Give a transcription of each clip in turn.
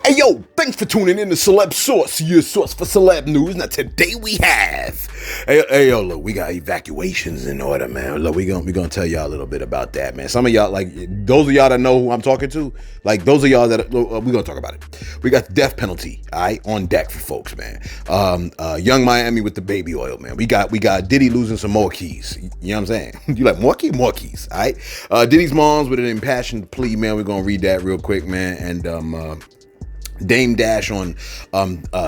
Hey yo, thanks for tuning in to Celeb Source, your source for celeb news. Now today we have, hey yo, look, we got evacuations in order, man. Look, we gonna tell y'all a little bit about that, man. Some of y'all, like those of y'all that know who I'm talking to, like those of y'all that we gonna talk about it. We got the death penalty, all right, on deck for folks, man. Young Miami with the baby oil, man. We got Diddy losing some more keys. You know what I'm saying? You like more keys, all right. Diddy's mom's with an impassioned plea, man. We're gonna read that real quick, man, and Dame Dash on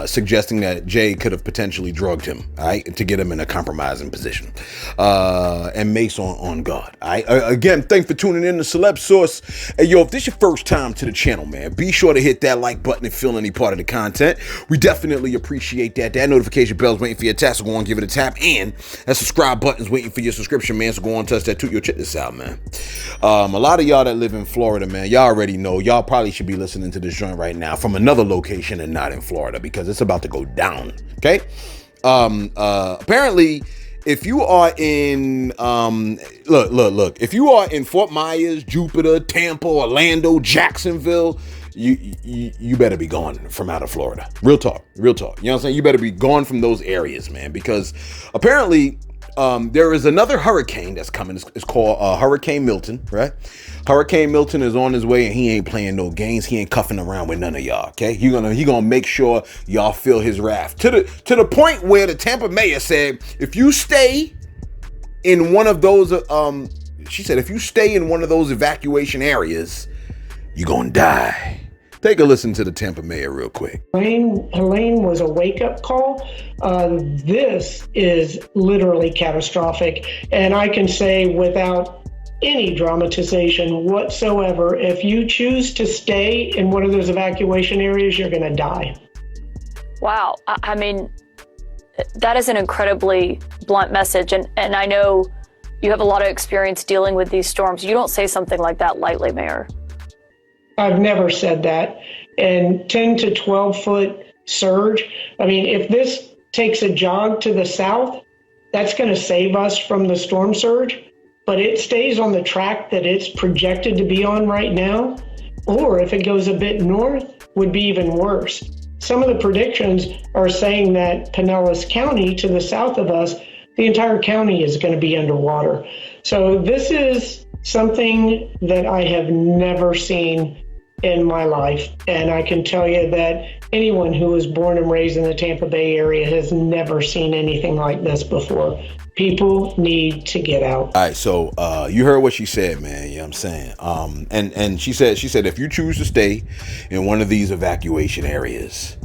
suggesting that Jay could have potentially drugged him, all right, to get him in a compromising position. And Mase on guard, all right? Again, thanks for tuning in to Celeb Source. Hey, yo, if this is your first time to the channel, man, be sure to hit that like button and feel any part of the content. We definitely appreciate that. That notification bell's waiting for your tap, so go on and give it a tap. And that subscribe button's waiting for your subscription, man, so go on and touch that too. Yo, check this out, man. A lot of y'all that live in Florida, man, y'all already know. Y'all probably should be listening to this joint right now from another location and not in Florida because it's about to go down. Okay. Apparently, if you are in look, if you are in Fort Myers, Jupiter, Tampa, Orlando, Jacksonville, you better be gone from out of Florida. Real talk. You know what I'm saying? You better be gone from those areas, man, because apparently there is another hurricane that's coming. It's called Hurricane Milton, right? Hurricane Milton is on his way, and he ain't playing no games. He ain't cuffing around with none of y'all. Okay, he gonna make sure y'all feel his wrath to the point where the Tampa mayor said, if you stay in one of those, she said, if you stay in one of those evacuation areas, you're gonna die. Take a listen to the Tampa mayor real quick. Helene was a wake-up call. This is literally catastrophic. And I can say without any dramatization whatsoever, if you choose to stay in one of those evacuation areas, you're going to die. Wow. I mean, that is an incredibly blunt message. And I know you have a lot of experience dealing with these storms. You don't say something like that lightly, Mayor. I've never said that. And 10 to 12 foot surge. I mean, if this takes a jog to the south, that's going to save us from the storm surge. But it stays on the track that it's projected to be on right now. Or if it goes a bit north, would be even worse. Some of the predictions are saying that Pinellas County to the south of us, the entire county is going to be underwater. So this is something that I have never seen in my life. And I can tell you that anyone who was born and raised in the Tampa Bay area has never seen anything like this before. People need to get out. All right, so you heard what she said, man. You know what I'm saying? And she said if you choose to stay in one of these evacuation areas,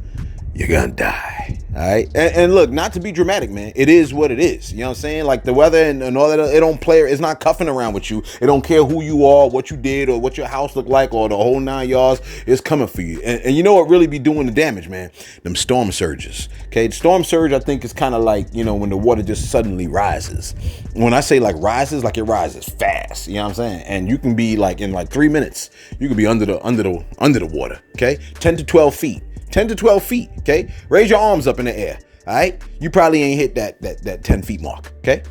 you're gonna die. All right. And look, not to be dramatic, man. It is what it is. You know what I'm saying? Like the weather and all that, it don't play. It's not cuffing around with you. It don't care who you are, what you did, or what your house looked like, or the whole 9 yards. It's coming for you. And you know what really be doing the damage, man? Them storm surges. Okay. The storm surge, I think, is kind of like, you know, when the water just suddenly rises. When I say like rises, like it rises fast. You know what I'm saying? And you can be like in like 3 minutes, you could be under the water. Okay. 10 to 12 feet. 10 to 12 feet, okay? Raise your arms up in the air, all right? You probably ain't hit that 10 feet mark, okay?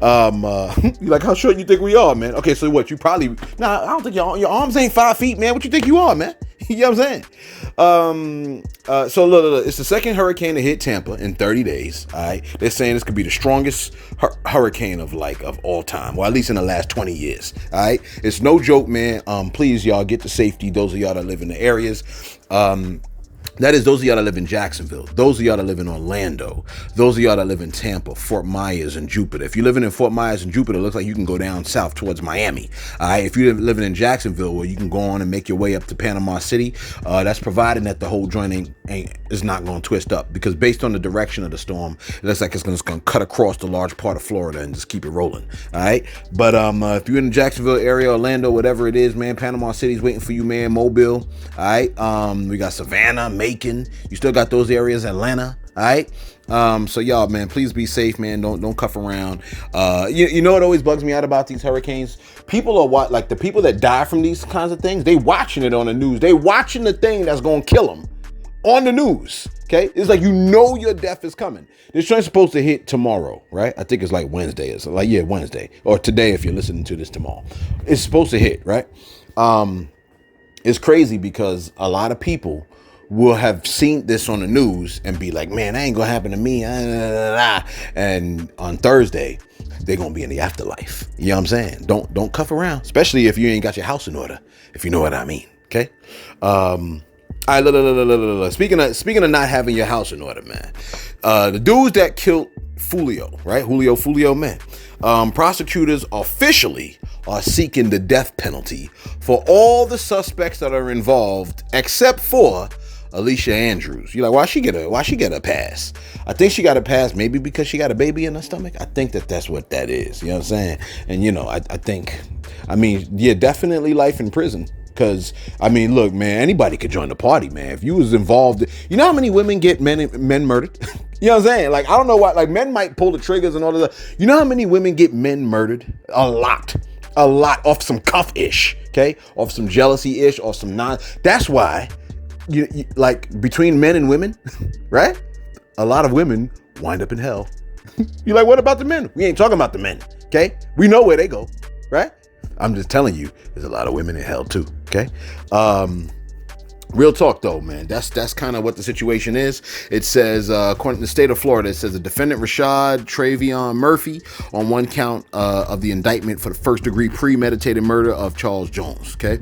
You like, how short you think we are, man? Okay, so what, you probably, nah, I don't think your arms ain't 5 feet, man. What you think you are, man? You know what I'm saying? So look, it's the second hurricane to hit Tampa in 30 days, all right? They're saying this could be the strongest hurricane of all time, or at least in the last 20 years, all right? It's no joke, man. Please, y'all, get to safety, those of y'all that live in the areas. That is those of y'all that live in Jacksonville, those of y'all that live in Orlando, those of y'all that live in Tampa, Fort Myers, and Jupiter. If you're living in Fort Myers and Jupiter, it looks like you can go down south towards Miami. All right. If you're living in Jacksonville, where you can go on and make your way up to Panama City, that's providing that the whole joint is not going to twist up, because based on the direction of the storm, it looks like it's going to cut across the large part of Florida and just keep it rolling. All right. But if you're in the Jacksonville area, Orlando, whatever it is, man, Panama City's waiting for you, man. Mobile. All right. We got Savannah, Macon. You still got those areas, Atlanta. All right. So y'all, man, please be safe, man. Don't cuff around. You know what always bugs me out about these hurricanes? People are like the people that die from these kinds of things. They watching it on the news. They watching the thing that's gonna kill them on the news. Okay, it's like, you know, your death is coming. This train's supposed to hit tomorrow, right? I think it's like Wednesday. It's like, yeah, Wednesday or today if you're listening to this tomorrow. It's supposed to hit, right? It's crazy because a lot of people will have seen this on the news and be like, man, that ain't gonna happen to me. And on Thursday, they're gonna be in the afterlife. You know what I'm saying? Don't cuff around, especially if you ain't got your house in order, if you know what I mean. Okay. All right, look. Speaking of not having your house in order, man. The dudes that killed Julio, right? Julio, man. Prosecutors officially are seeking the death penalty for all the suspects that are involved, except for Alicia Andrews. You're like, why she get a pass? I think she got a pass maybe because she got a baby in her stomach. I think that's what that is. You know what I'm saying? And definitely life in prison. Because, look, man, anybody could join the party, man. If you was involved, you know how many women get men murdered? You know what I'm saying? Like, I don't know why, like, men might pull the triggers and all of that. You know how many women get men murdered? A lot off some cuff-ish, okay? Off some jealousy-ish, off some that's why, you like, between men and women, right? A lot of women wind up in hell. You're like, what about the men? We ain't talking about the men, okay? We know where they go, right? I'm just telling you, there's a lot of women in hell too. Okay. Real talk though, man. That's kind of what the situation is. It says, according to the state of Florida, it says the defendant Rashad Travion Murphy on one count of the indictment for the first degree premeditated murder of Charles Jones. Okay.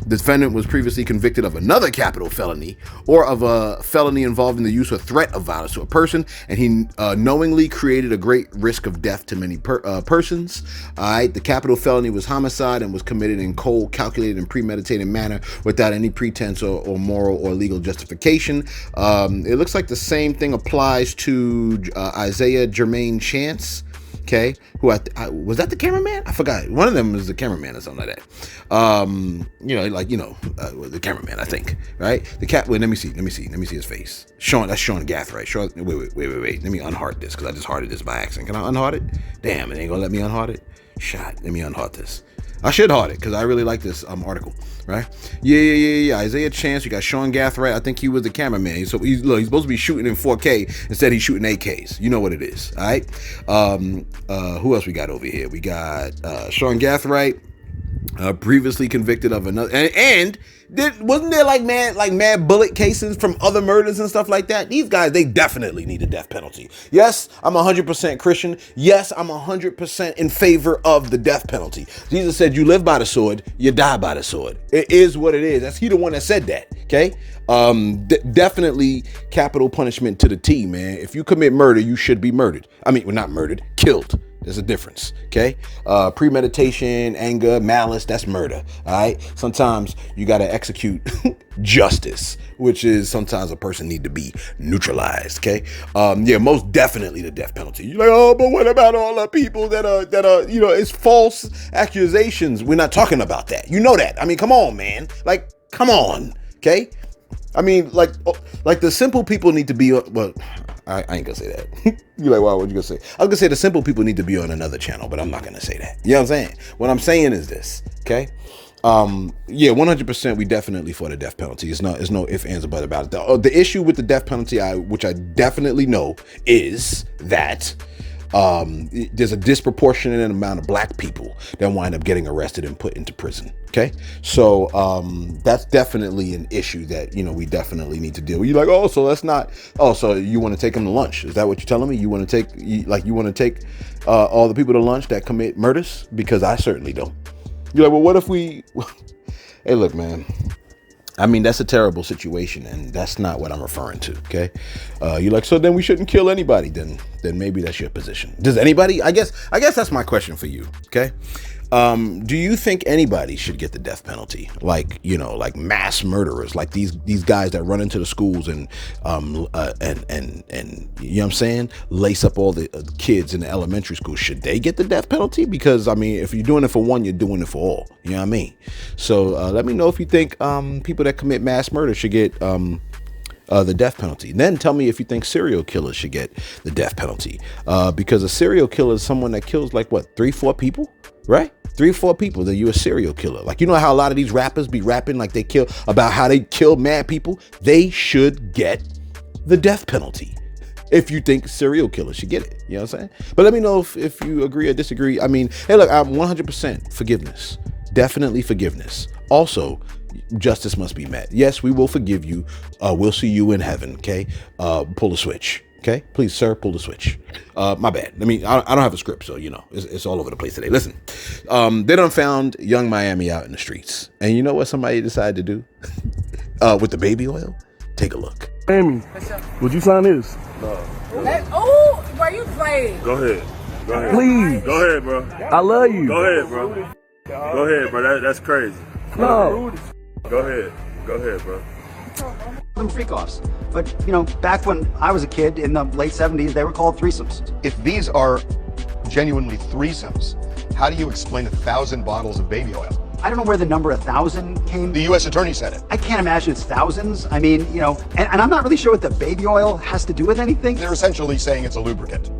The defendant was previously convicted of another capital felony or of a felony involving the use or threat of violence to a person, and he knowingly created a great risk of death to many persons. All right. The capital felony was homicide and was committed in cold, calculated, and premeditated manner without any pretense or moral or legal justification. It looks like the same thing applies to Isaiah Jermaine Chance. Okay, who was that the cameraman? I forgot. One of them was the cameraman or something like that. The cameraman, I think. Right? The cat. Wait, let me see his face. That's Sean Gathright. Sean. Wait. Let me unheart this because I just hearted this by accident. Can I unheart it? Damn, it ain't gonna let me unheart it. Shot. Let me unheart this. I should heart it because I really like this article, right? Yeah. Isaiah Chance, you got Sean Gathright. I think he was the cameraman. So he's supposed to be shooting in 4K. Instead, he's shooting AKs. You know what it is, all right? Who else we got over here? We got Sean Gathright, previously convicted of another, and wasn't there like mad bullet cases from other murders and stuff like that? These guys, they definitely need a death penalty. Yes, I'm 100% Christian. Yes, I'm 100% in favor of the death penalty. Jesus said, you live by the sword, you die by the sword. It is what it is. That's he the one that said that. Okay. Definitely capital punishment to the T, man. If you commit murder, you should be murdered. Not murdered, killed. There's a difference, okay? Premeditation, anger, malice, that's murder, all right? Sometimes you got to execute justice, which is sometimes a person need to be neutralized, okay? Most definitely the death penalty. You're like, oh, but what about all the people that are, it's false accusations. We're not talking about that. You know that. Come on, man. Like, come on, okay? Like the simple people need to be, I ain't gonna say that. You're like, wow, what you gonna say? I was gonna say the simple people need to be on another channel, but I'm not gonna say that. You know what I'm saying? What I'm saying is this, okay? 100% we definitely for the death penalty. It's no ifs, ands, or buts about it. The issue with the death penalty, which I definitely know, is that there's a disproportionate amount of black people that wind up getting arrested and put into prison. Okay. So, that's definitely an issue that, we definitely need to deal with. You're like, so you want to take them to lunch? Is that what you're telling me? You want to take all the people to lunch that commit murders? Because I certainly don't. You're like, well, what if we, hey, look, man, that's a terrible situation, and that's not what I'm referring to, okay? You're like, so then we shouldn't kill anybody, then maybe that's your position. Does anybody? I guess that's my question for you, okay? Do you think anybody should get the death penalty? Like mass murderers, like these guys that run into the schools and you know what I'm saying, lace up all the kids in the elementary school. Should they get the death penalty? Because if you're doing it for one, you're doing it for all. You know what I mean? So let me know if you think people that commit mass murder should get the death penalty. And then tell me if you think serial killers should get the death penalty. Because a serial killer is someone that kills 3-4 people, right? 3-4 people, then you're a serial killer. Like, you know how a lot of these rappers be rapping like they kill about how they kill mad people? They should get the death penalty. If you think serial killers should get it, you know what I'm saying? But let me know if you agree or disagree. Hey, look, I'm 100% forgiveness. Definitely forgiveness. Also, justice must be met. Yes, we will forgive you. We'll see you in heaven. Okay. Pull the switch. Okay, please, sir, pull the switch. My bad. I don't have a script, so it's all over the place today. Listen, they done found young Miami out in the streets, and you know what somebody decided to do with the baby oil? Take a look. Amy, would you sign this? No. Oh, bro, you playing? Go ahead. Please. Go ahead, bro. I love you. Go ahead, bro. Go ahead, bro. That's crazy. No. Go ahead, bro. Them freak-offs. But, back when I was a kid in the late 70s, they were called threesomes. If these are genuinely threesomes, how do you explain 1,000 bottles of baby oil? I don't know where the number 1,000 came. The U.S. Attorney said it. I can't imagine it's thousands. I mean, and I'm not really sure what the baby oil has to do with anything. They're essentially saying it's a lubricant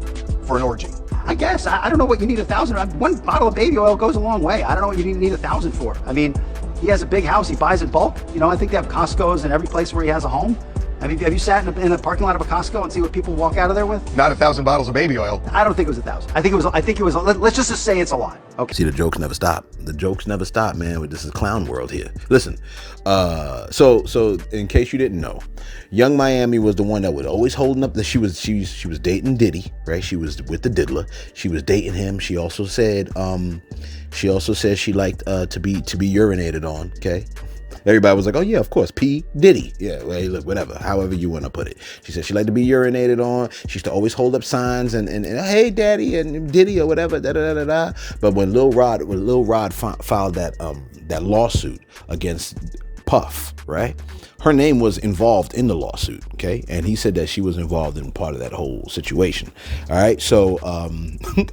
for an orgy. I guess. I don't know what you need 1,000. One bottle of baby oil goes a long way. I don't know what you need 1,000 for. I mean, he has a big house. He buys in bulk. I think they have Costco's in every place where he has a home. I mean, have you sat in a parking lot of a Costco and see what people walk out of there with? Not 1,000 bottles of baby oil. I don't think it was 1,000. I think it was. Let's just say it's a lot. Okay. See, the jokes never stop. The jokes never stop, man. This is clown world here. Listen, so in case you didn't know, young Miami was the one that was always holding up that she was dating Diddy, right? She was with the diddler. She was dating him. She also said she liked to be urinated on. Okay. Everybody was like, oh yeah, of course, P. Diddy. Yeah, well, hey, look, whatever, however you want to put it. She said she liked to be urinated on. She used to always hold up signs and hey, daddy, and Diddy or whatever, da da da da. But when Lil Rod filed that lawsuit against Puff, right? Her name was involved in the lawsuit, okay? And he said that she was involved in part of that whole situation. All right. So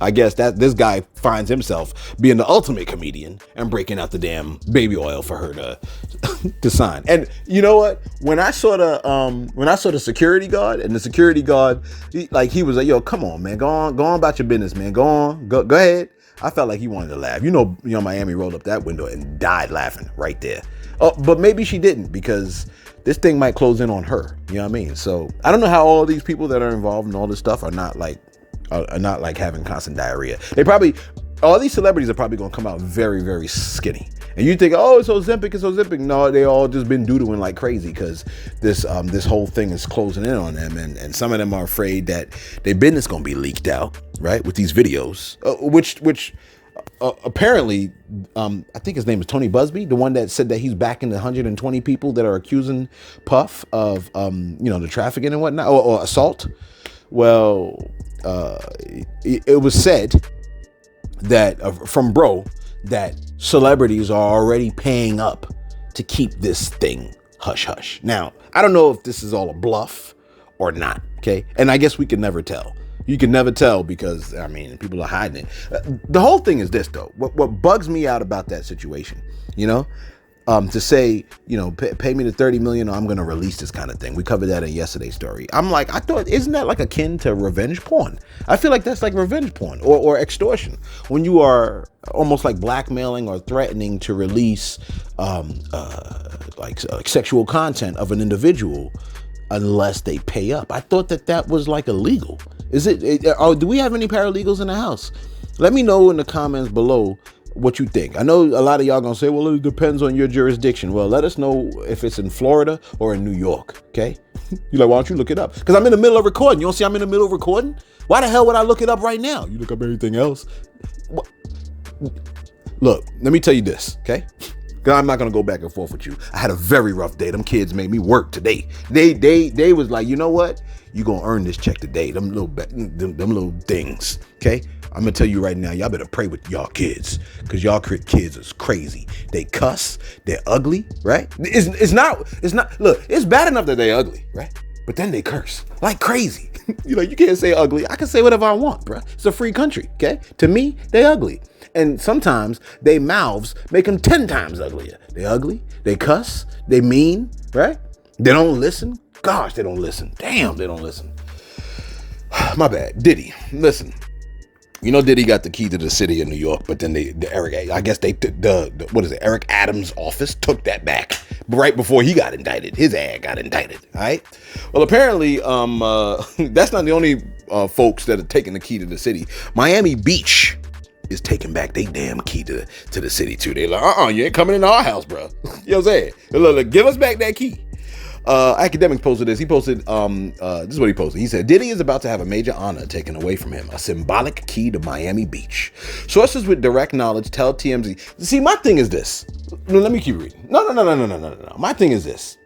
I guess that this guy finds himself being the ultimate comedian and breaking out the damn baby oil for her to sign. And you know what? When I saw the security guard, and the security guard, he was like, yo, come on, man, go on about your business, man. Go ahead. I felt like he wanted to laugh. Miami rolled up that window and died laughing right there. Oh, but maybe she didn't, because this thing might close in on her. You know what I mean? So I don't know how all these people that are involved in all this stuff are not like having constant diarrhea. All these celebrities are probably going to come out very, very skinny. And you think, oh, it's Ozempic. No, they all just been doodling like crazy because this whole thing is closing in on them. And some of them are afraid that their business going to be leaked out, right? With these videos, which apparently, I think his name is Tony Busby, the one that said that he's backing the 120 people that are accusing Puff of, the trafficking and whatnot, or assault. Well, it was said that from Bro that celebrities are already paying up to keep this thing hush hush. Now, I don't know if this is all a bluff or not. Okay. And I guess we can never tell. You can never tell because, people are hiding it. The whole thing is this, though. What bugs me out about that situation, to say, pay me the $30 million or I'm going to release this kind of thing. We covered that in yesterday's story. I'm like, I thought, isn't that like akin to revenge porn? I feel like that's like revenge porn or extortion, when you are almost like blackmailing or threatening to release like sexual content of an individual unless they pay up. I thought that was like illegal. Is it? Do we have any paralegals in the house? Let me know in the comments below what you think. I know a lot of y'all gonna say, well, it depends on your jurisdiction. Well, let us know if it's in Florida or in New York, okay? You're like, why don't you look it up? Because I'm in the middle of recording. You don't see I'm in the middle of recording? Why the hell would I look it up right now? You look up everything else. Look, let me tell you this, okay? Because I'm not gonna go back and forth with you. I had a very rough day. Them kids made me work today. They was like, you know what? You gonna earn this check today. Them little things, okay? I'm gonna tell you right now, y'all better pray with y'all kids, because y'all kids is crazy. They cuss, they're ugly, right? It's not. Look, it's bad enough that they're ugly, right? But then they curse like crazy. You can't say ugly. I can say whatever I want, bro. It's a free country, okay? To me, they ugly. And sometimes they mouths make them 10 times uglier. They ugly, they cuss, they mean, right? They don't listen. Gosh, they don't listen. Damn, they don't listen. My bad. Diddy, listen. Diddy got the key to the city of New York, but then Eric Adams' office took that back right before he got indicted. His ass got indicted. All right. Well, apparently, that's not the only folks that are taking the key to the city. Miami Beach is taking back their damn key to the city too. They're like, you ain't coming in our house, bro. You know what I'm saying? Look, give us back that key. Academics posted this. He posted, this is what he posted. He said, Diddy is about to have a major honor taken away from him, a symbolic key to Miami Beach. Sources with direct knowledge tell TMZ. See, my thing is this. Let me keep reading. No. My thing is this.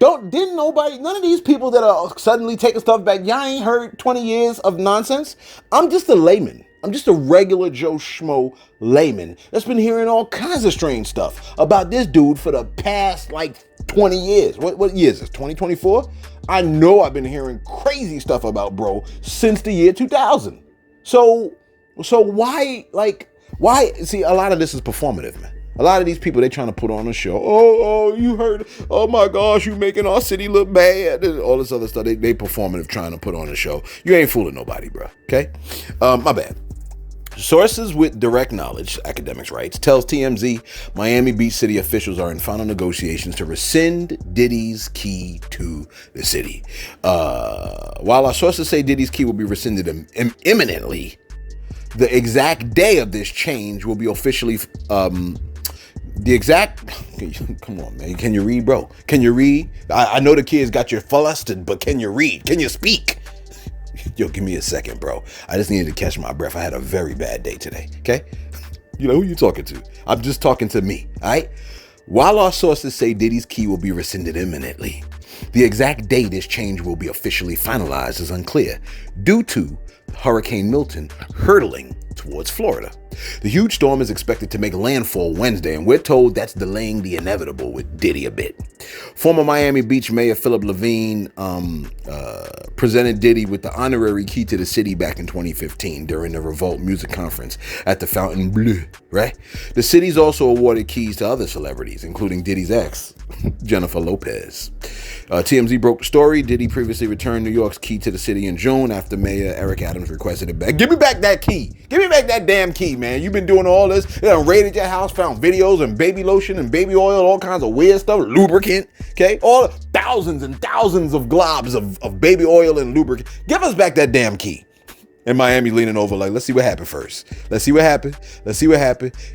None of these people that are suddenly taking stuff back, y'all ain't heard 20 years of nonsense. I'm just a layman. I'm just a regular Joe Schmo layman that's been hearing all kinds of strange stuff about this dude for the past 20 years. What year is this? 2024? I know I've been hearing crazy stuff about bro since the year 2000. So why? See, a lot of this is performative, man. A lot of these people, they trying to put on a show. Oh, you heard? Oh my gosh, you making our city look bad. And all this other stuff. They performative trying to put on a show. You ain't fooling nobody, bro. Okay? My bad. Sources with direct knowledge, academics writes, tells TMZ Miami Beach city officials are in final negotiations to rescind Diddy's key to the city. While our sources say Diddy's key will be rescinded imminently, the exact day of this change will be officially come on, man. Can you read, bro? Can you read? I know the kids got you flustered, but can you read? Can you speak? Yo, give me a second, bro. I just needed to catch my breath. I had a very bad day today, okay? You know who you talking to? I'm just talking to me, all right? While our sources say Diddy's key will be rescinded imminently, the exact day this change will be officially finalized is unclear due to Hurricane Milton hurtling towards Florida. The huge storm is expected to make landfall Wednesday, and we're told that's delaying the inevitable with Diddy a bit. Former Miami Beach Mayor Philip Levine presented Diddy with the honorary key to the city back in 2015 during the Revolt Music Conference at the Fontainebleau, right? The city's also awarded keys to other celebrities, including Diddy's ex, Jennifer Lopez. TMZ broke the story. Diddy previously returned New York's key to the city in June after Mayor Eric Adams requested it back. Give me back that key. Give me back that damn key, man. You've been doing all this. They done raided your house, found videos and baby lotion and baby oil, all kinds of weird stuff, lubricant, okay? All thousands and thousands of globs of baby oil and lubricant. Give us back that damn key. And Miami leaning over like, let's see what happened first. Let's see what happened.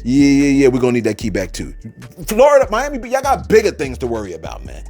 Yeah, we're going to need that key back too. Florida, Miami, y'all got bigger things to worry about, man.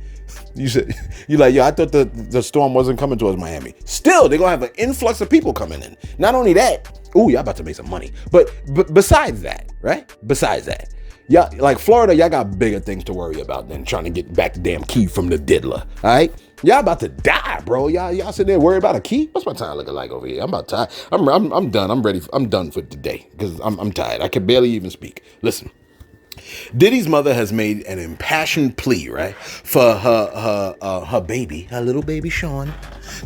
You said, you're like, yo, I thought the storm wasn't coming towards Miami. Still, they're going to have an influx of people coming in. Not only that, y'all about to make some money. But besides that, right? Besides that, y'all, like Florida, y'all got bigger things to worry about than trying to get back the damn key from the diddler, all right? Y'all about to die, bro. Y'all sitting there worried about a key? What's my time looking like over here? I'm about tired. I'm done. I'm ready. I'm done for today because I'm tired. I can barely even speak. Listen. Diddy's mother has made an impassioned plea, right, for her baby, her little baby Sean,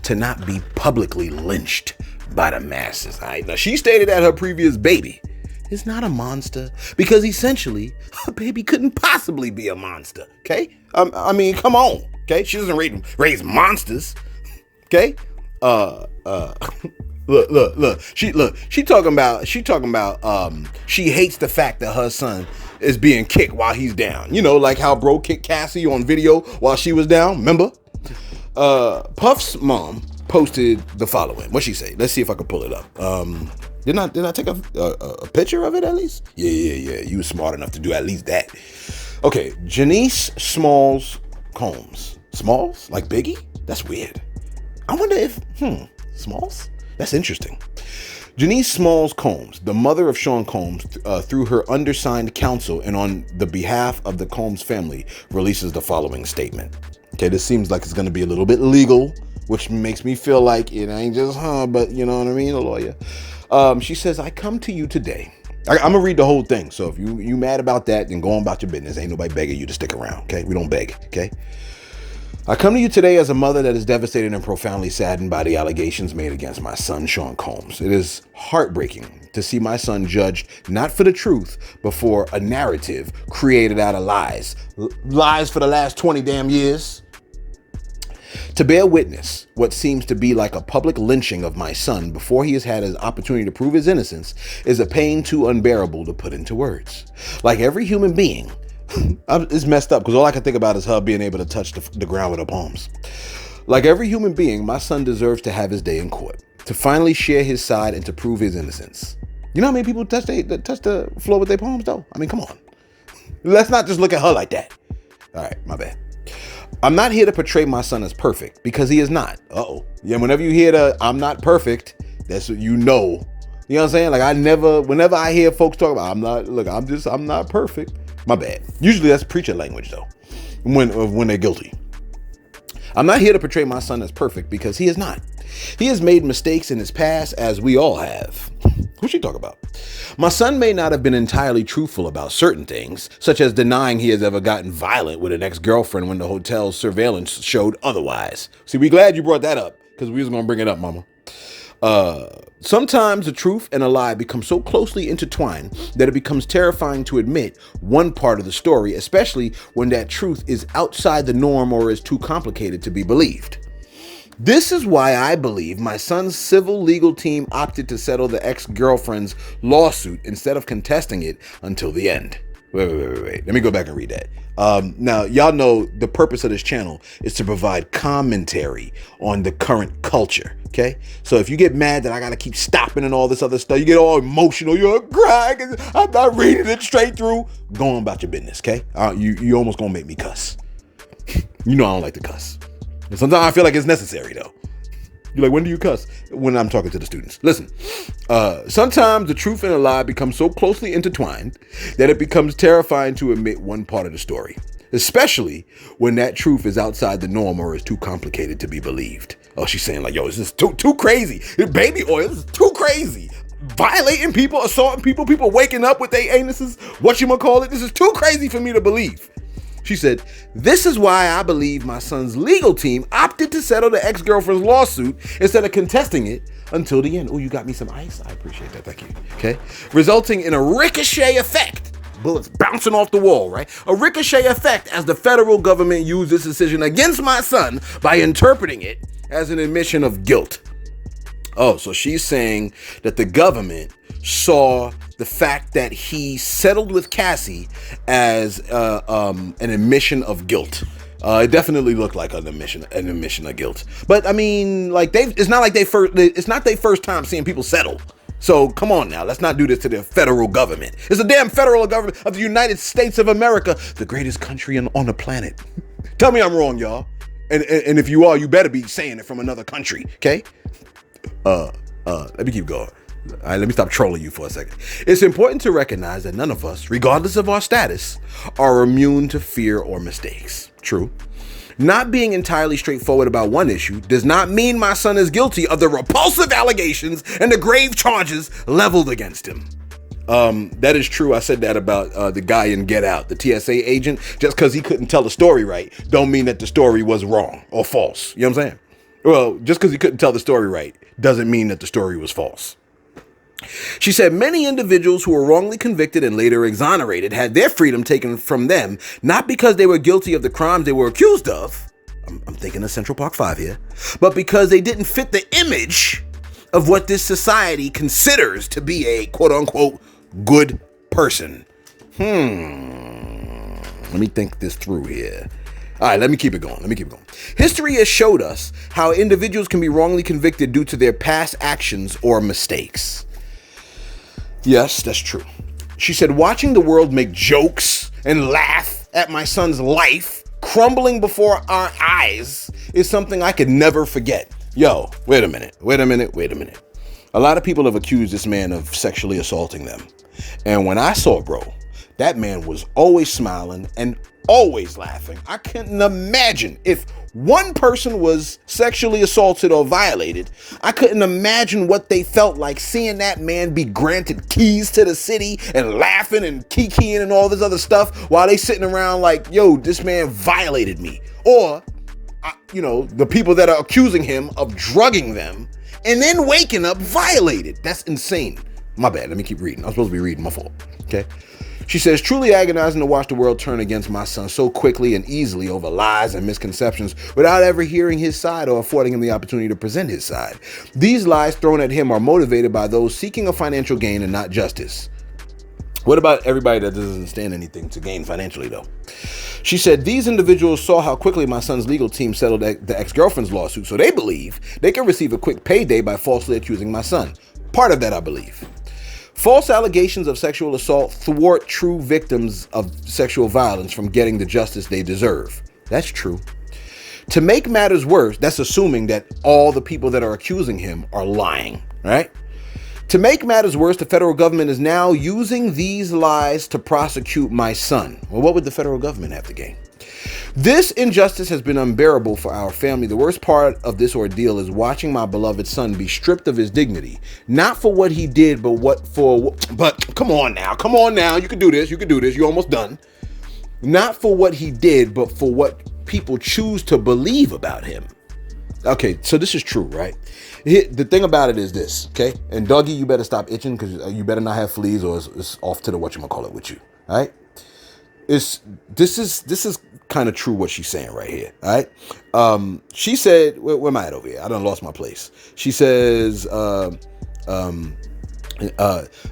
to not be publicly lynched by the masses. All right? Now, she stated that her previous baby is not a monster because essentially her baby couldn't possibly be a monster. Okay, I mean, come on. Okay, she doesn't raise monsters. Okay, Look. She talking about. She hates the fact that her son is being kicked while he's down. You know, like how bro kicked Cassie on video while she was down. Remember? Puff's mom posted the following. What'd she say? Let's see if I can pull it up. Didn't I take a picture of it at least? Yeah. You were smart enough to do at least that. Okay, Janice Smalls Combs. Smalls? Like Biggie? That's weird. I wonder if Smalls? That's interesting. Janice Smalls Combs, the mother of Sean Combs, through her undersigned counsel and on the behalf of the Combs family, releases the following statement. Okay, this seems like it's going to be a little bit legal, which makes me feel like it ain't just but you know what I mean, a lawyer. She says, I come to you today. I'm going to read the whole thing. So if you mad about that, then go on about your business. Ain't nobody begging you to stick around, okay? We don't beg, okay? I come to you today as a mother that is devastated and profoundly saddened by the allegations made against my son, Sean Combs. It is heartbreaking to see my son judged not for the truth, but for a narrative created out of lies. Lies for the last 20 damn years. To bear witness what seems to be like a public lynching of my son before he has had his opportunity to prove his innocence is a pain too unbearable to put into words. Like every human being, it's messed up because all I can think about is her being able to touch the ground with her palms. Like every human being, my son deserves to have his day in court, to finally share his side and to prove his innocence. You know how many people touch the floor with their palms though? I mean, come on. Let's not just look at her like that. All right, my bad. I'm not here to portray my son as perfect because he is not. Uh-oh. Yeah, whenever you hear the I'm not perfect, that's what you know. You know what I'm saying? Like whenever I hear folks talk about I'm not perfect. My bad. Usually that's preacher language though. When they're guilty. I'm not here to portray my son as perfect because he is not. He has made mistakes in his past, as we all have. Who's she talking about? My son may not have been entirely truthful about certain things, such as denying he has ever gotten violent with an ex-girlfriend when the hotel's surveillance showed otherwise. See, we glad you brought that up, because we was going to bring it up, mama. Sometimes the truth and a lie become so closely intertwined that it becomes terrifying to admit one part of the story, especially when that truth is outside the norm or is too complicated to be believed. This is why I believe my son's civil legal team opted to settle the ex-girlfriend's lawsuit instead of contesting it until the end. Wait. Let me go back and read that. Now, y'all know the purpose of this channel is to provide commentary on the current culture, okay? So if you get mad that I gotta keep stopping and all this other stuff, you get all emotional, you're crying, I'm not reading it straight through, go on about your business, okay? You almost gonna make me cuss. You know I don't like to cuss. And sometimes I feel like it's necessary though. You're like, when do you cuss? When I'm talking to the students. Listen, sometimes the truth and a lie become so closely intertwined that it becomes terrifying to admit one part of the story, especially when that truth is outside the norm or is too complicated to be believed. Oh, she's saying like, yo, this is too crazy. Baby oil, this is too crazy. Violating people, assaulting people, people waking up with their anuses, whatchamacallit, this is too crazy for me to believe. She said, this is why I believe my son's legal team opted to settle the ex-girlfriend's lawsuit instead of contesting it until the end. Oh, you got me some ice? I appreciate that. Thank you. Okay. Resulting in a ricochet effect. Bullets bouncing off the wall, right? A ricochet effect as the federal government used this decision against my son by interpreting it as an admission of guilt. Oh, so she's saying that the government saw the fact that he settled with Cassie as an admission of guilt. It definitely looked like an admission of guilt. But I mean, like it's not their first time seeing people settle. So come on now, let's not do this to the federal government. It's the damn federal government of the United States of America, the greatest country on the planet. Tell me I'm wrong, y'all. And if you are, you better be saying it from another country, okay? Let me keep going. All right, let me stop trolling you for a second. It's important to recognize that none of us, regardless of our status, are immune to fear or mistakes. True. Not being entirely straightforward about one issue does not mean my son is guilty of the repulsive allegations and the grave charges leveled against him. That is true. I said that about the guy in Get Out, the TSA agent. Just because he couldn't tell the story right, don't mean that the story was wrong or false. You know what I'm saying? Well, just because he couldn't tell the story right doesn't mean that the story was false. She said many individuals who were wrongly convicted and later exonerated had their freedom taken from them, not because they were guilty of the crimes they were accused of. I'm thinking of Central Park 5 here, but because they didn't fit the image of what this society considers to be a quote unquote good person. Let me think this through here. All right, let me keep it going. History has showed us how individuals can be wrongly convicted due to their past actions or mistakes. Yes, that's true. She said, watching the world make jokes and laugh at my son's life crumbling before our eyes is something I could never forget. Yo, wait a minute. A lot of people have accused this man of sexually assaulting them. And when I saw bro, that man was always smiling and always laughing. I couldn't imagine if one person was sexually assaulted or violated. I couldn't imagine what they felt like seeing that man be granted keys to the city and laughing and kikiing and all this other stuff while they sitting around like, yo, this man violated me. Or, the people that are accusing him of drugging them and then waking up violated. That's insane. My bad. Let me keep reading. I'm supposed to be reading. My fault. Okay. She says, truly agonizing to watch the world turn against my son so quickly and easily over lies and misconceptions without ever hearing his side or affording him the opportunity to present his side. These lies thrown at him are motivated by those seeking a financial gain and not justice. What about everybody that doesn't stand anything to gain financially, though? She said, these individuals saw how quickly my son's legal team settled the ex-girlfriend's lawsuit, so they believe they can receive a quick payday by falsely accusing my son. Part of that, I believe. False allegations of sexual assault thwart true victims of sexual violence from getting the justice they deserve. That's true. To make matters worse, that's assuming that all the people that are accusing him are lying, right? To make matters worse, the federal government is now using these lies to prosecute my son. Well, what would the federal government have to gain? This injustice has been unbearable for our family. The worst part of this ordeal is watching my beloved son be stripped of his dignity, not for what he did, but come on now, you can do this, you're almost done. Not for what he did, but for what people choose to believe about him. Okay, so this is true, right? The thing about it is this, okay? And Dougie, you better stop itching because you better not have fleas or it's off to the whatchamacallit with you, all right? This is kind of true what she's saying right here, all right? She said, where am I at over here? I done lost my place. She says,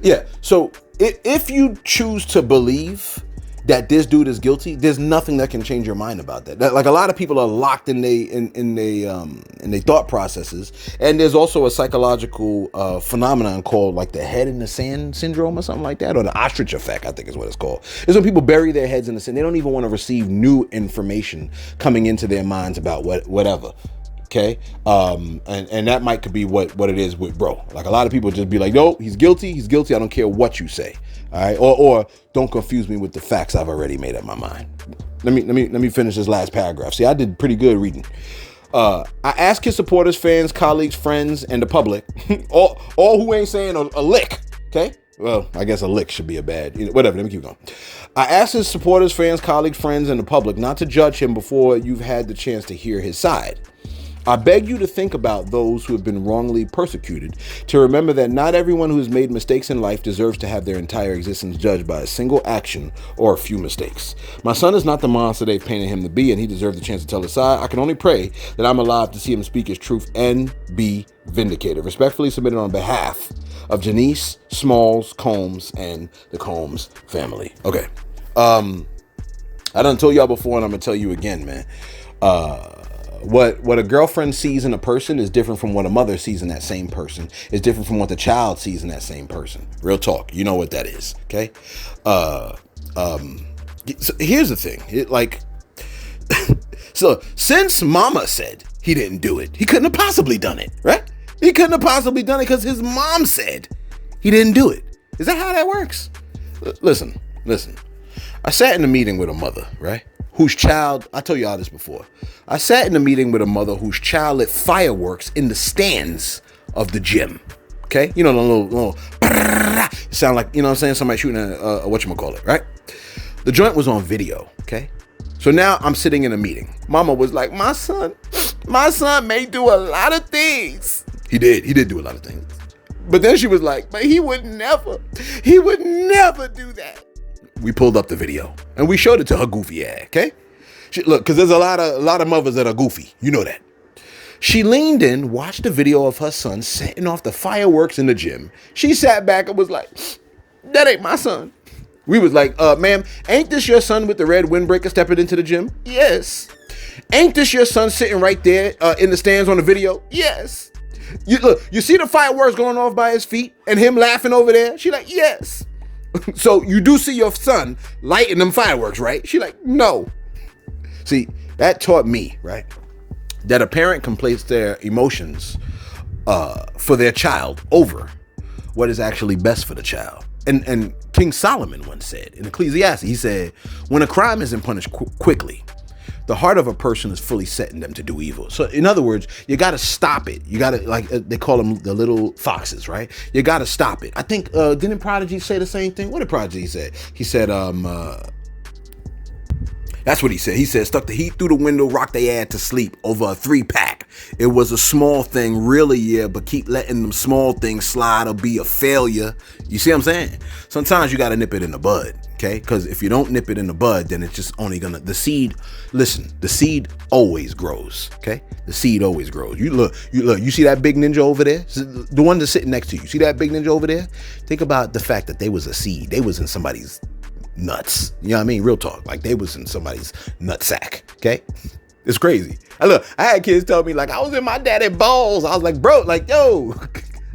yeah, so if you choose to believe that this dude is guilty, there's nothing that can change your mind about that. Like a lot of people are locked in they thought processes, and there's also a psychological phenomenon called like the head in the sand syndrome or something like that, or the ostrich effect, I think is what it's called. It's when people bury their heads in the sand. They don't even want to receive new information coming into their minds about whatever. Okay, and that might could be what it is with bro. Like a lot of people just be like, no, he's guilty. I don't care what you say. All right, or don't confuse me with the facts I've already made up my mind. Let me finish this last paragraph. See, I did pretty good reading. I ask his supporters, fans, colleagues, friends, and the public, all who ain't saying a lick. Okay, well, I guess a lick should be a bad, whatever. Let me keep going. I ask his supporters, fans, colleagues, friends, and the public not to judge him before you've had the chance to hear his side. I beg you to think about those who have been wrongly persecuted, to remember that not everyone who has made mistakes in life deserves to have their entire existence judged by a single action or a few mistakes. My son is not the monster they've painted him to be, and he deserves the chance to tell his side. I can only pray that I'm alive to see him speak his truth and be vindicated. Respectfully submitted on behalf of Janice, Smalls, Combs, and the Combs family. Okay. I done told y'all before, and I'm gonna tell you again, man. What a girlfriend sees in a person is different from what a mother sees in that same person. It's different from what the child sees in that same person. Real talk. You know what that is. Okay. So here's the thing. So since mama said he didn't do it, he couldn't have possibly done it, right? He couldn't have possibly done it because his mom said he didn't do it. Is that how that works? Listen. I sat in a meeting with a mother, right? Whose child, I told y'all this before. I sat in a meeting with a mother whose child lit fireworks in the stands of the gym. Okay? You know, the little sound like, you know what I'm saying? Somebody shooting a whatchamacallit, right? The joint was on video, okay? So now I'm sitting in a meeting. Mama was like, my son may do a lot of things. He did do a lot of things. But then she was like, but he would never do that. We pulled up the video and we showed it to her goofy ass, okay? Look, because there's a lot of mothers that are goofy. You know that. She leaned in, watched the video of her son setting off the fireworks in the gym. She sat back and was like, that ain't my son. We was like, ma'am, ain't this your son with the red windbreaker stepping into the gym? Yes. Ain't this your son sitting right there in the stands on the video? Yes. You see the fireworks going off by his feet and him laughing over there? She like, yes. So you do see your son lighting them fireworks, right? She like, no. See, that taught me, right, that a parent can place their emotions for their child over what is actually best for the child. And King Solomon once said in Ecclesiastes, he said, when a crime isn't punished quickly, the heart of a person is fully setting them to do evil. So in other words, you got to stop it. You got to, like, they call them the little foxes, right? You got to stop it. I think, didn't Prodigy say the same thing? What did Prodigy say? He said, that's what he said. He said, stuck the heat through the window, rocked they ass to sleep over a 3-pack. It was a small thing, really, yeah, but keep letting them small things slide or be a failure. You see what I'm saying? Sometimes you got to nip it in the bud, okay? Because if you don't nip it in the bud, then it's just only gonna, the seed always grows, okay? The seed always grows. You see that big ninja over there? The one that's sitting next to you. See that big ninja over there? Think about the fact that they was a seed. They was in somebody's nuts. You know what I mean? Real talk. Like they was in somebody's nutsack. Okay? It's crazy. I had kids tell me like I was in my daddy's balls. I was like, bro, like, yo,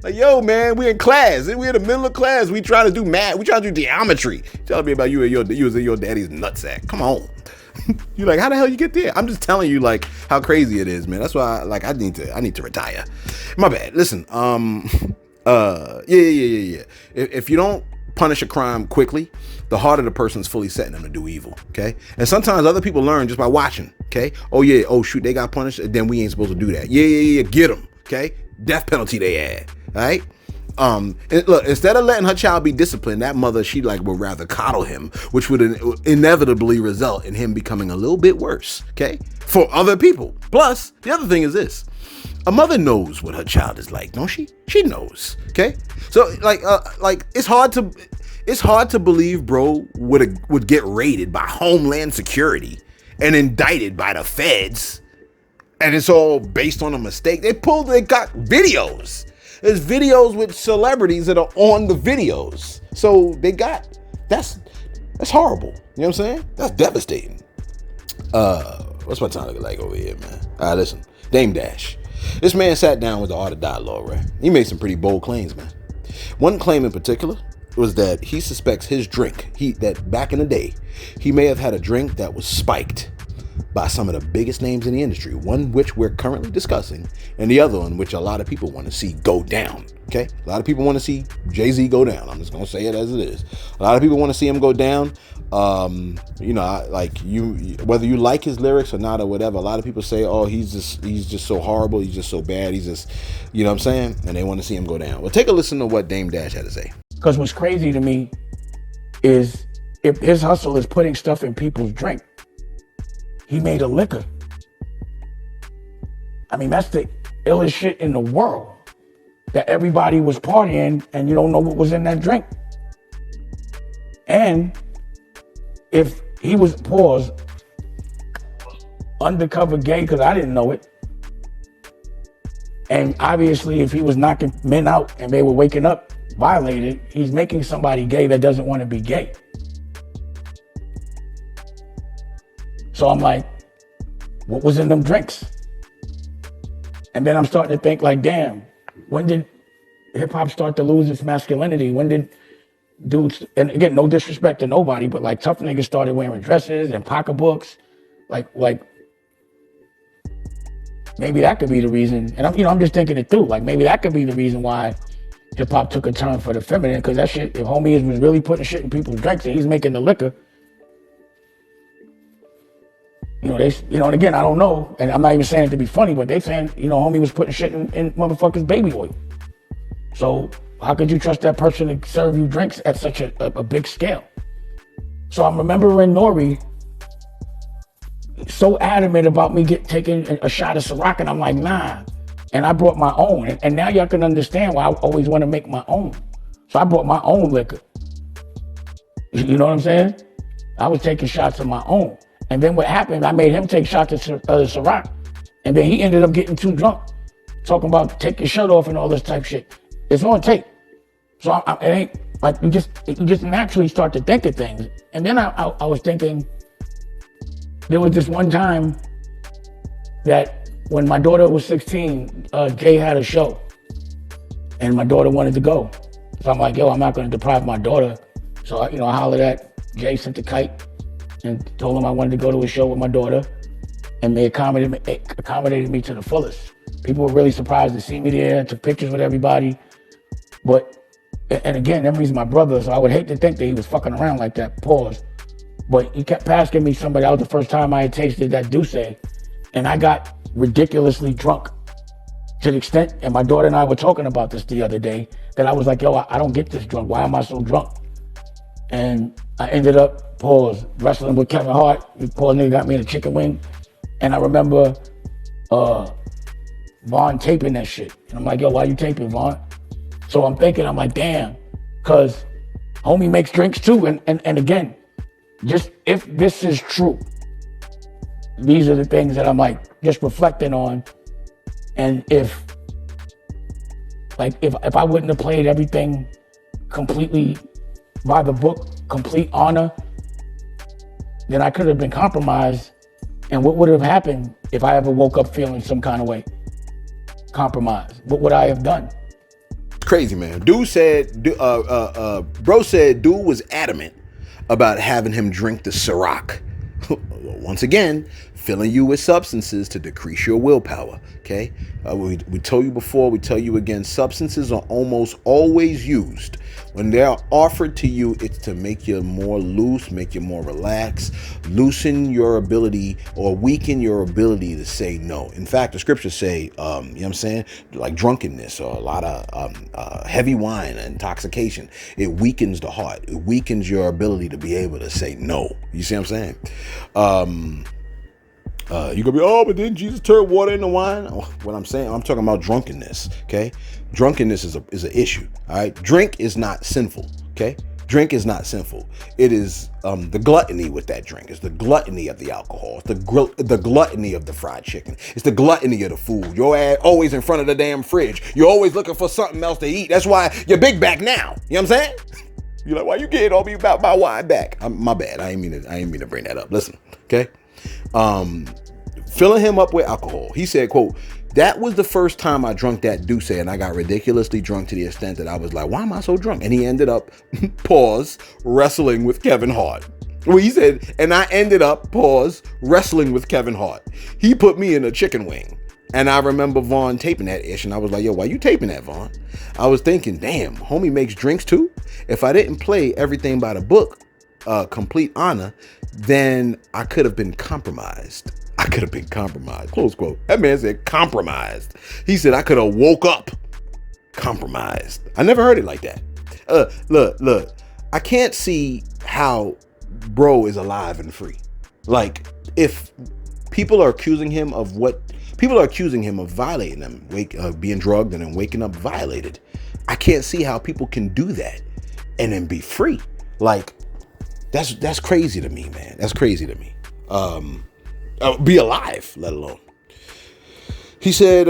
Like, yo, man, we in class. We in the middle of class. We trying to do math. We trying to do geometry. Tell me about you was in your daddy's nutsack. Come on. You're like, how the hell you get there? I'm just telling you, like, how crazy it is, man. That's why, I need to retire. My bad. Listen, yeah. If you don't punish a crime quickly, the harder the person's fully setting them to do evil. Okay, and sometimes other people learn just by watching. Okay, oh yeah, oh shoot, they got punished, then we ain't supposed to do that. Yeah, get them. Okay, death penalty they add. All right. And look, instead of letting her child be disciplined, that mother, she would rather coddle him, which would inevitably result in him becoming a little bit worse, okay, for other people. Plus, the other thing is this: a mother knows what her child is like, don't she? She knows, okay. So it's hard to believe, bro, would get raided by Homeland Security and indicted by the feds, and it's all based on a mistake. They got videos. There's videos with celebrities that are on the videos. So that's horrible. You know what I'm saying? That's devastating. What's my time looking like over here, man? All right, listen. Dame Dash. This man sat down with the Art of Dialogue, right? He made some pretty bold claims, man. One claim in particular was that he suspects his drink, that back in the day, he may have had a drink that was spiked by some of the biggest names in the industry, one which we're currently discussing, and the other one which a lot of people want to see go down. Okay, a lot of people want to see Jay-Z go down. I'm just gonna say it as it is. A lot of people want to see him go down. Whether you like his lyrics or not or whatever, a lot of people say, oh, he's just so horrible, he's just so bad, he's just, you know what I'm saying, and they want to see him go down. Well, take a listen to what Dame Dash had to say. Because what's crazy to me is if his hustle is putting stuff in people's drink, he made a liquor. I mean, that's the illest shit in the world. That everybody was partying and you don't know what was in that drink. And if he was, undercover gay, because I didn't know it. And obviously if he was knocking men out and they were waking up violated, he's making somebody gay that doesn't want to be gay. So I'm like, what was in them drinks? And then I'm starting to think like, damn, when did hip hop start to lose its masculinity? When did dudes, and again, no disrespect to nobody, but like tough niggas started wearing dresses and pocketbooks, like maybe that could be the reason. And I'm just thinking it through. Like maybe that could be the reason why hip hop took a turn for the feminine, because that shit, if homie was really putting shit in people's drinks and he's making the liquor, and again, I don't know, and I'm not even saying it to be funny, but they saying, homie was putting shit in motherfuckers' baby oil. So how could you trust that person to serve you drinks at such a big scale? So I'm remembering Nori so adamant about me taking a shot of Ciroc, and I'm like, nah. And I brought my own, and now y'all can understand why I always want to make my own. So I brought my own liquor. You know what I'm saying? I was taking shots of my own. And then what happened, I made him take shots of Ciroc. And then he ended up getting too drunk, talking about take your shirt off and all this type shit. It's on tape. So it ain't like you just naturally start to think of things. And then I was thinking, there was this one time that when my daughter was 16, Jay had a show and my daughter wanted to go. So I'm like, yo, I'm not going to deprive my daughter. So I hollered at Jay, sent the kite, and told him I wanted to go to a show with my daughter, and they accommodated me to the fullest. People were really surprised to see me there, took pictures with everybody. And again, Emery's my brother, so I would hate to think that he was fucking around like that, But he kept asking me somebody. That was the first time I had tasted that Douce, and I got ridiculously drunk to the extent, and my daughter and I were talking about this the other day, that I was like, yo, I don't get this drunk. Why am I so drunk? And I ended up, wrestling with Kevin Hart. Poor nigga got me in a chicken wing. And I remember Vaughn taping that shit. And I'm like, yo, why you taping, Vaughn? So I'm like, damn, because homie makes drinks too. And again, just if this is true, these are the things that I'm like just reflecting on. And if I wouldn't have played everything completely by the book, complete honor, then I could have been compromised. And what would have happened if I ever woke up feeling some kind of way? Compromised. What would I have done? crazy, man. Bro said dude was adamant about having him drink the Ciroc. Once again, filling you with substances to decrease your willpower. Okay, we told you before, we tell you again, substances are almost always used when they're offered to you. It's to make you more loose, make you more relaxed, loosen your ability or weaken your ability to say no. In fact, the scriptures say, you know what I'm saying, like drunkenness or a lot of heavy wine and intoxication, it weakens the heart. It weakens your ability to be able to say no. You see what I'm saying? You gonna be, oh, but didn't Jesus turn water into wine? What I'm saying, I'm talking about drunkenness. Okay, drunkenness is an issue. All right, drink is not sinful. Okay, drink is not sinful. It is the gluttony with that drink. It's the gluttony of the alcohol. It's the gluttony of the fried chicken. It's the gluttony of the food. Your ass always in front of the damn fridge. You're always looking for something else to eat. That's why you're big back now. You know what I'm saying? You're like, why you getting on me about my wine back? My bad. I ain't mean to bring that up. Listen, okay. Filling him up with alcohol. He said, quote, that was the first time I drunk that Douce, and I got ridiculously drunk to the extent that I was like, why am I so drunk? And he ended up, pause, wrestling with Kevin Hart. Well, he said, and I ended up, pause, wrestling with Kevin Hart. He put me in a chicken wing. And I remember Vaughn taping that ish, and I was like, yo, why you taping that, Vaughn? I was thinking, damn, homie makes drinks too? If I didn't play everything by the book, complete honor, then I could have been compromised. Close quote. That man said compromised. He said I could have woke up compromised. I never heard it like that. Look. I can't see how bro is alive and free. Like, if people are accusing him of violating them, being drugged and then waking up violated. I can't see how people can do that and then be free. Like, that's crazy to me, man. That's crazy to me. Be alive, let alone. He said,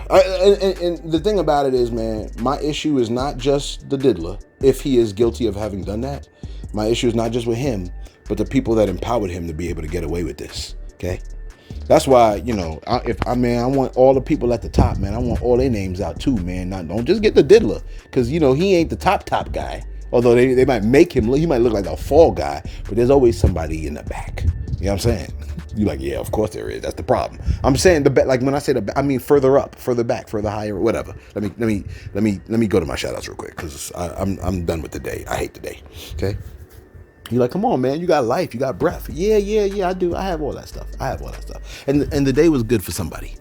and the thing about it is, man, my issue is not just the diddler, if he is guilty of having done that. My issue is not just with him, but the people that empowered him to be able to get away with this. Okay. That's why, you know, I want all the people at the top, man. I want all their names out too, man. Don't just get the diddler, because, you know, he ain't the top guy. Although they might make him, he might look like a fall guy, but there's always somebody in the back. You know what I'm saying? You're like, yeah, of course there is. That's the problem. I'm saying like when I say I mean further up, further back, further higher, whatever. Let me go to my shout outs real quick, because I'm done with the day. I hate the day. Okay. You're like, come on, man. You got life. You got breath. Yeah, I do. I have all that stuff. And the day was good for somebody.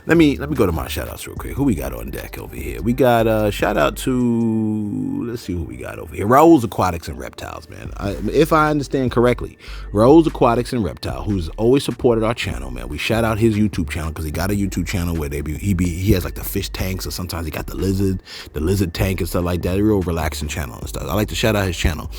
Let me go to my shout outs real quick. Who we got on deck over here? We got shout out to, let's see who we got over here. Raul's Aquatics and Reptiles, man. If I understand correctly, Raul's Aquatics and Reptile, who's always supported our channel, man. We shout out his YouTube channel because he got a YouTube channel where he has like the fish tanks, or sometimes he got the lizard tank and stuff like that. A real relaxing channel and stuff. I like to shout out his channel.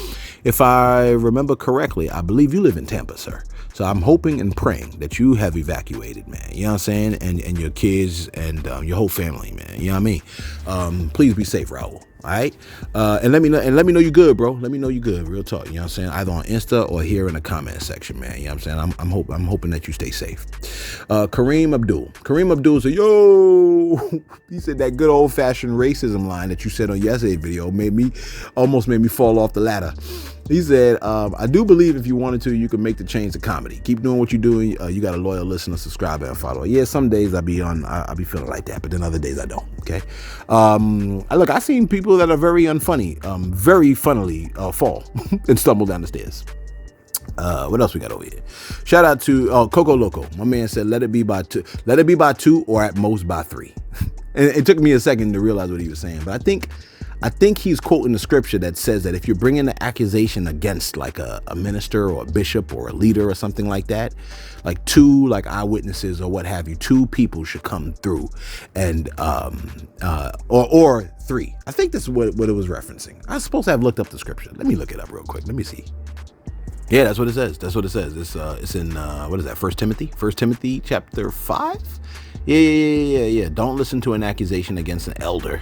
If I remember correctly, I believe you live in Tampa, sir. So I'm hoping and praying that you have evacuated, man. You know what I'm saying? And your kids and your whole family, man. You know what I mean? Please be safe, Raul. All right? And let me know you good, bro. Let me know you good. Real talk. You know what I'm saying? Either on Insta or here in the comment section, man. You know what I'm saying? I'm hoping that you stay safe. Kareem Abdul said, yo, he said that good old fashioned racism line that you said on yesterday's video almost made me fall off the ladder. He said, I do believe if you wanted to, you could make the change to comedy. Keep doing what you're doing. You got a loyal listener, subscriber, and follower. Yeah, some days I'll be feeling like that, but then other days I don't. Okay. Look, I've seen people that are very unfunny, very funnily fall and stumble down the stairs. What else we got over here? Shout out to Coco Loco. My man said, let it be by 2 or at most by 3. And it took me a second to realize what he was saying, but I think he's quoting the scripture that says that if you're bringing an accusation against like a minister or a bishop or a leader or something like that, like 2 like eyewitnesses or what have you, 2 people should come through, and or 3. I think this is what it was referencing. I was supposed to have looked up the scripture. Let me look it up real quick. Let me see. Yeah, that's what it says. It's in what is that? 1 Timothy chapter 5. Yeah. Don't listen to an accusation against an elder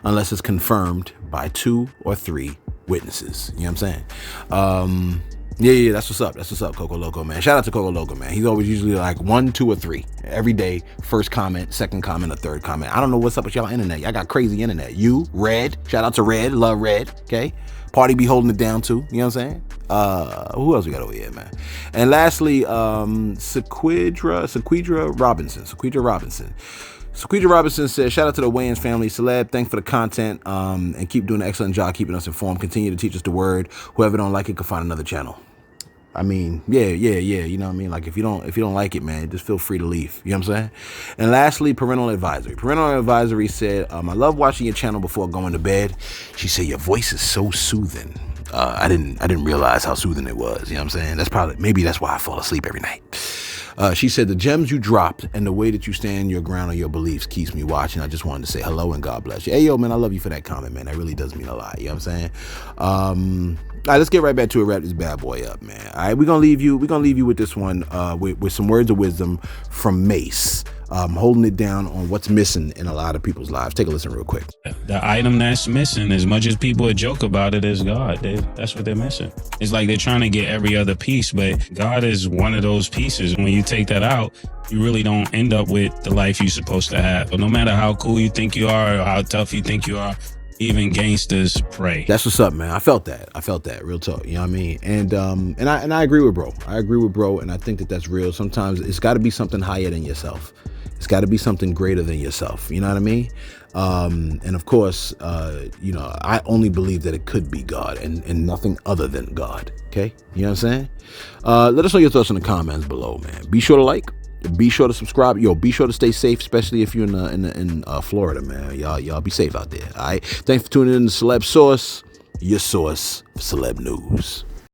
unless it's confirmed by 2 or 3 witnesses. You know what I'm saying? Yeah, that's what's up. That's what's up, Coco Loco, man. Shout out to Coco Loco, man. He's always usually like 1, 2, or 3 every day. First comment, second comment, or third comment. I don't know what's up with y'all internet. Y'all got crazy internet. You, Red. Shout out to Red. Love Red. Okay. Party be holding it down too. You know what I'm saying? Who else we got over here, man? And lastly, Sequidra Robinson. Sequidra Robinson says, shout out to the Wayans family. Celeb, thanks for the content, and keep doing an excellent job keeping us informed. Continue to teach us the word. Whoever don't like it can find another channel. I mean, yeah. You know what I mean? Like if you don't like it, man, just feel free to leave. You know what I'm saying? And lastly, parental advisory. Parental advisory said, I love watching your channel before going to bed. She said your voice is so soothing. I didn't realize how soothing it was. You know what I'm saying? Maybe that's why I fall asleep every night. She said the gems you dropped and the way that you stand your ground on your beliefs keeps me watching. I just wanted to say hello and God bless you. Hey, yo, man, I love you for that comment, man. That really does mean a lot. You know what I'm saying? All right, let's get right back to it. Wrap this bad boy up, man. All right, we're gonna leave you with this one, with some words of wisdom from Mase, holding it down on what's missing in a lot of people's lives. Take a listen real quick. The item that's missing, as much as people joke about it, is God. That's what they're missing. It's like they're trying to get every other piece, but God is one of those pieces. When you take that out, you really don't end up with the life you're supposed to have. But no matter how cool you think you are or how tough you think you are, even gangsters pray. That's what's up, man. I felt that. Real talk. You know what I mean? And I agree with bro. And I think that that's real. Sometimes it's got to be something higher than yourself. It's got to be something greater than yourself. You know what I mean? And of course, I only believe that it could be God and nothing other than God. Okay? You know what I'm saying? Let us know your thoughts in the comments below, man. Be sure to like. Be sure to subscribe. Yo, be sure to stay safe, especially if you're in Florida, man. Y'all be safe out there. All right. Thanks for tuning in to Celeb Source, your source for celeb news.